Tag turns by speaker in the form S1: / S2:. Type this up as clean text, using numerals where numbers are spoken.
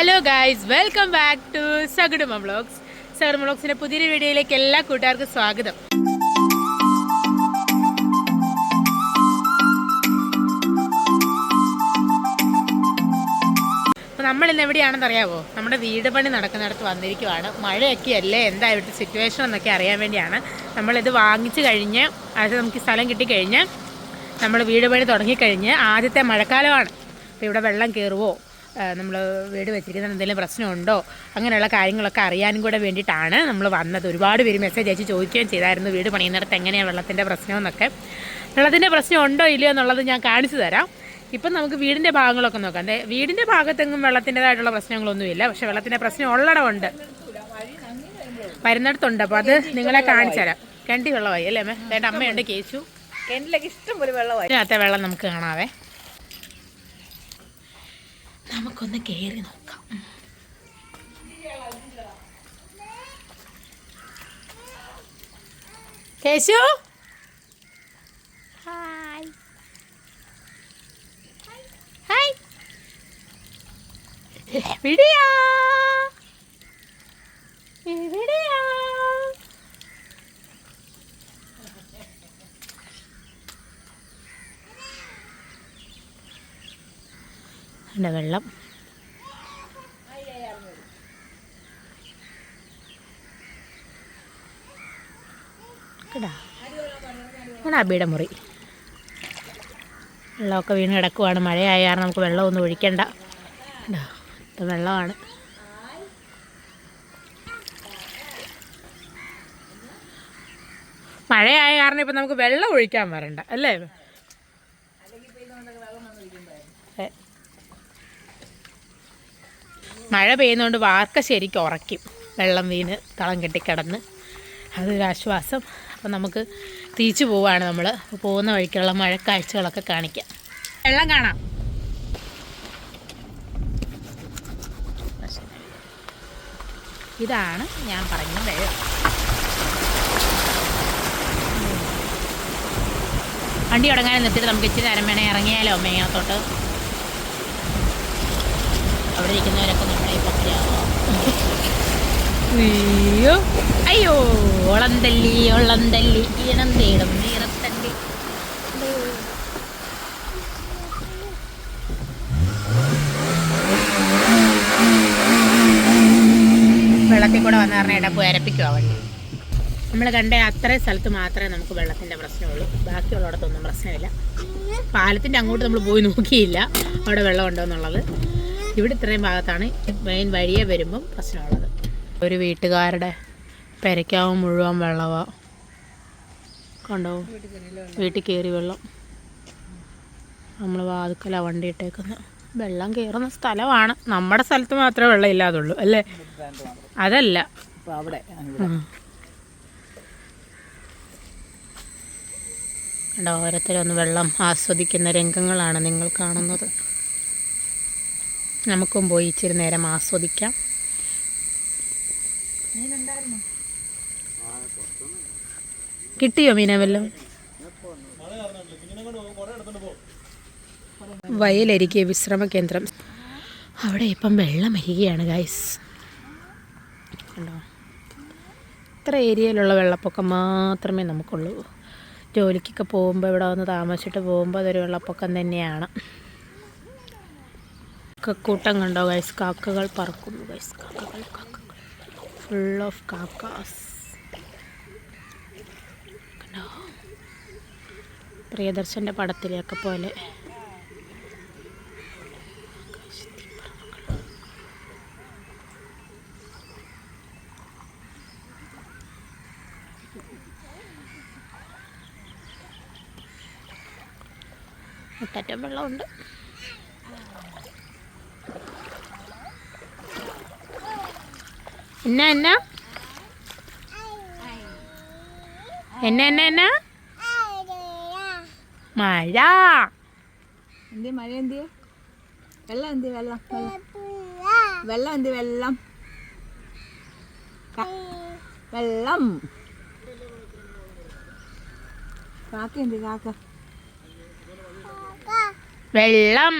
S1: Hello guys, welcome back to Sagaduma vlogs. Sagaduma വ്ളോഗ്സിൻ്റെ പുതിയൊരു വീഡിയോയിലേക്ക് എല്ലാ കൂട്ടുകാർക്കും സ്വാഗതം. അപ്പോൾ നമ്മളിന്ന് എവിടെയാണെന്ന് അറിയാമോ? നമ്മുടെ വീട് പണി നടക്കുന്നിടത്ത് വന്നിരിക്കുവാണ്. മഴയൊക്കെ അല്ലേ, എന്താ ഇവിടുത്തെ സിറ്റുവേഷൻ എന്നൊക്കെ അറിയാൻ വേണ്ടിയാണ്. നമ്മളിത് വാങ്ങിച്ച് കഴിഞ്ഞ്, അതായത് നമുക്ക് സ്ഥലം കിട്ടിക്കഴിഞ്ഞ് നമ്മൾ വീട് പണി തുടങ്ങിക്കഴിഞ്ഞ് ആദ്യത്തെ മഴക്കാലമാണ്. അപ്പോൾ ഇവിടെ വെള്ളം കയറുമോ, നമ്മൾ വീട് വെച്ചിരിക്കുന്ന എന്തെങ്കിലും പ്രശ്നമുണ്ടോ, അങ്ങനെയുള്ള കാര്യങ്ങളൊക്കെ അറിയാനും കൂടെ വേണ്ടിയിട്ടാണ് നമ്മൾ വന്നത്. ഒരുപാട് പേര് മെസ്സേജ് അയച്ച് ചോദിക്കുകയും ചെയ്തായിരുന്നു വീട് പണിയുന്നിടത്ത് എങ്ങനെയാണ് വെള്ളത്തിൻ്റെ പ്രശ്നമെന്നൊക്കെ. വെള്ളത്തിൻ്റെ പ്രശ്നം ഉണ്ടോ ഇല്ലയോ എന്നുള്ളത് ഞാൻ കാണിച്ചു തരാം. ഇപ്പം നമുക്ക് വീടിൻ്റെ ഭാഗങ്ങളൊക്കെ നോക്കാം. വീടിൻ്റെ ഭാഗത്തെങ്ങും വെള്ളത്തിൻ്റെതായിട്ടുള്ള പ്രശ്നങ്ങളൊന്നുമില്ല, പക്ഷേ വെള്ളത്തിൻ്റെ പ്രശ്നം ഉള്ളിടമുണ്ട്, വരുന്നിടത്തുണ്ട്. അപ്പോൾ അത് നിങ്ങളെ കാണിച്ചു തരാം. കിണറ്റി വെള്ളമായി അല്ലേ അമ്മ? വേണ്ട, അമ്മയുണ്ട് കേച്ചു.
S2: കിണറ്റിലേക്ക് ഇഷ്ടം പോലെ വെള്ളമായി.
S1: അതിനകത്തെ വെള്ളം നമുക്ക് കാണാവേ. നമുക്കൊന്ന് കയറി നോക്കാം. Keshu, hi hi. എവിടെയാ എവിടെയാ? വെള്ളം അബിയുടെ മുറി വെള്ളമൊക്കെ വീണ് കിടക്കുവാണ്. മഴയായ കാരണം നമുക്ക് വെള്ളമൊന്നും ഒഴിക്കണ്ട. ഇത് വെള്ളമാണ്. മഴയായ കാരണം ഇപ്പം നമുക്ക് വെള്ളം ഒഴിക്കാൻ വരണ്ട അല്ലേ? മഴ പെയ്യുന്നതുകൊണ്ട് വാർക്ക ശരിക്കും ഉറയ്ക്കും. വെള്ളം വീണ് തളം കെട്ടിക്കിടന്ന് അതൊരാശ്വാസം. അപ്പം നമുക്ക് തിരിച്ചു പോവുകയാണ് നമ്മൾ. പോകുന്ന വഴിക്കുള്ള മഴക്കാഴ്ചകളൊക്കെ കാണിക്കാം. വെള്ളം കാണാം. ഇതാണ് ഞാൻ പറഞ്ഞത്. വണ്ടി തുടങ്ങാൻ നിർത്തിയിട്ട് നമുക്ക് ഇച്ചിരി നേരം വേണേൽ ഇറങ്ങിയാലോ മേത്തോട്ട്. അവിടെ ഇരിക്കുന്നവരൊക്കെ നമ്മളെ പറ്റിയാവോ? അയ്യോ അയ്യോ, ഒളന്തല്ലി ഒളന്തല്ലി ഈണം തേടും നീറത്തല്ലി. വെള്ളത്തിൽ കൂടെ വന്ന് പറഞ്ഞാൽ ഇടപ്പ് അരപ്പിക്കുവാ വണ്ടി. നമ്മൾ കണ്ട അത്രയും സ്ഥലത്ത് മാത്രമേ നമുക്ക് വെള്ളത്തിൻ്റെ പ്രശ്നമുള്ളൂ, ബാക്കിയുള്ളിടത്തൊന്നും പ്രശ്നമില്ല. പാലത്തിൻ്റെ അങ്ങോട്ട് നമ്മൾ പോയി നോക്കിയില്ല അവിടെ വെള്ളം ഉണ്ടോ എന്നുള്ളത്. ഇവിടെ ഇത്രയും ഭാഗത്താണ് മെയിൻ വഴിയെ വരുമ്പം പ്രശ്നമുള്ളത്. ഒരു വീട്ടുകാരുടെ പെരയ്ക്കാവും മുഴുവൻ വെള്ളമാണ്. കണ്ടോ, വീട്ടിൽ കയറി വെള്ളം. നമ്മൾ വാതുക്കല വണ്ടി ഇട്ടേക്കുന്നത്. വെള്ളം കയറുന്ന സ്ഥലമാണ്. നമ്മുടെ സ്ഥലത്ത് മാത്രമേ വെള്ളം ഇല്ലാതുള്ളൂ അല്ലേ? അതല്ല, കണ്ടോ, ഓരോരുത്തരൊന്ന് വെള്ളം ആസ്വദിക്കുന്ന രംഗങ്ങളാണ് നിങ്ങൾ കാണുന്നത്. നമുക്കും പോയി ഇച്ചിരി നേരം ആസ്വദിക്കാം. കിട്ടിയോ മീനെ വല്ലതും? വയലരികെ വിശ്രമ കേന്ദ്രം. അവിടെ ഇപ്പം വെള്ളം വരികയാണ് ഗൈസ്. കണ്ടോ, ഇത്ര ഏരിയയിലുള്ള വെള്ളപ്പൊക്കം മാത്രമേ നമുക്കുള്ളൂ. ജോലിക്കൊക്കെ പോകുമ്പോൾ ഇവിടെ വന്ന് താമസിച്ചിട്ട് പോകുമ്പോൾ അതൊരു വെള്ളപ്പൊക്കം തന്നെയാണ്. കൂട്ടം കണ്ടോ ഗൈസ്, കാക്കകൾ പറക്കുന്നു ഗൈസ്. കാക്കകൾ ഫുൾ ഓഫ് കാക്കാസ്. കണ്ടോ, പ്രിയദർശൻ്റെ പടത്തിലൊക്കെ പോലെ. മുട്ടറ്റം വെള്ളമുണ്ട്. എന്നാ എന്നാ എന്നാ എന്നാ എന്നാ മഴ.
S2: എന്തി മഴ? എന്തി വെള്ളം? എന്തി വെള്ളം? വെള്ളം എന്തി? വെള്ളം വെള്ളം. കാക്ക എന്തി? കാക്ക
S1: വെള്ളം.